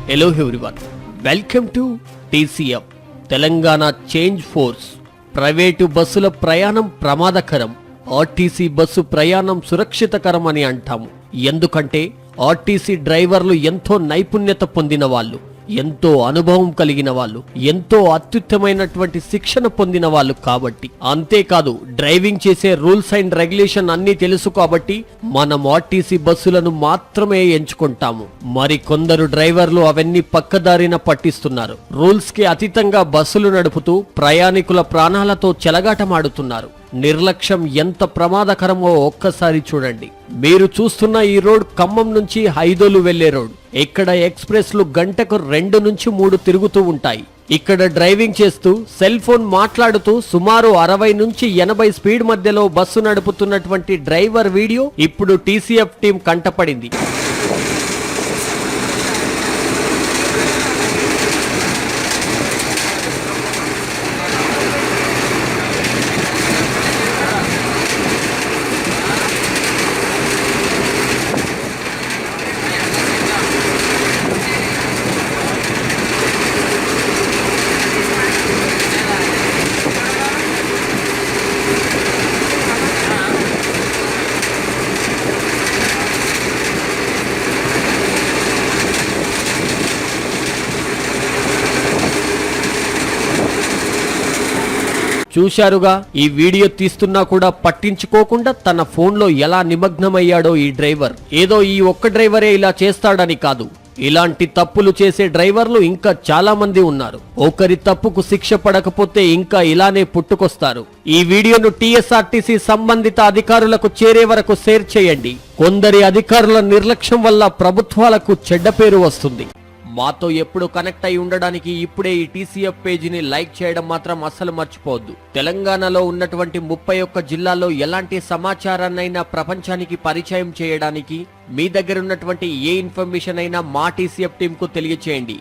Hello everyone, welcome to TCF Telangana change force. Private బస్సుల ప్రయాణం ప్రమాదకరం, ఆర్టీసీ బస్సు ప్రయాణం సురక్షితకరం అని అంటాము. ఎందుకంటే ఆర్టీసీ డ్రైవర్లు ఎంతో నైపుణ్యత పొందిన వాళ్ళు, ఎంతో అనుభవం కలిగిన వాళ్ళు, ఎంతో అత్యుత్తమైనటువంటి శిక్షణ పొందిన వాళ్ళు కాబట్టి. అంతేకాదు డ్రైవింగ్ చేసే రూల్స్ అండ్ రెగ్యులేషన్ అన్ని తెలుసు కాబట్టి మనం ఆర్టీసీ బస్సులను మాత్రమే ఎంచుకుంటాము. మరి కొందరు డ్రైవర్లు అవన్నీ పక్కదారిన పట్టిస్తున్నారు. రూల్స్ కి అతీతంగా బస్సులు నడుపుతూ ప్రయాణికుల ప్రాణాలతో చెలగాటమాడుతున్నారు. నిర్లక్ష్యం ఎంత ప్రమాదకరమో ఒక్కసారి చూడండి. మీరు చూస్తున్న ఈ రోడ్ ఖమ్మం నుంచి హైదోలు వెళ్లే రోడ్. ఇక్కడ ఎక్స్ప్రెస్ లు గంటకు 2 నుంచి 3 తిరుగుతూ ఉంటాయి. ఇక్కడ డ్రైవింగ్ చేస్తూ సెల్ ఫోన్ మాట్లాడుతూ సుమారు 60 నుంచి 80 స్పీడ్ మధ్యలో బస్సు నడుపుతున్నటువంటి డ్రైవర్ వీడియో ఇప్పుడు టీసీఎఫ్ టీం కంటపడింది. చూశారుగా, ఈ వీడియో తీస్తున్నా కూడా పట్టించుకోకుండా తన ఫోన్లో ఎలా నిమగ్నమయ్యాడో ఈ డ్రైవర్. ఏదో ఈ ఒక్క డ్రైవరే ఇలా చేస్తాడని కాదు, ఇలాంటి తప్పులు చేసే డ్రైవర్లు ఇంకా చాలా మంది ఉన్నారు. ఒకరి తప్పుకు శిక్ష పడకపోతే ఇంకా ఇలానే పుట్టుకొస్తారు. ఈ వీడియోను టీఎస్ఆర్టీసీ సంబంధిత అధికారులకు చేరే వరకు షేర్ చేయండి. కొందరి అధికారుల నిర్లక్ష్యం వల్ల ప్రభుత్వాలకు చెడ్డ పేరు వస్తుంది. మాతో ఎప్పుడు కనెక్ట్ అయి ఉండడానికి ఇప్పుడే ఈ టీసీఎఫ్ పేజీని లైక్ చేయడం మాత్రం అస్సలు మర్చిపోవద్దు. తెలంగాణలో ఉన్నటువంటి 31 జిల్లాల్లో ఎలాంటి సమాచారాన్నైనా ప్రపంచానికి పరిచయం చేయడానికి మీ దగ్గర ఉన్నటువంటి ఏ ఇన్ఫర్మేషన్ అయినా మా టీసీఎఫ్ టీంకు తెలియచేయండి.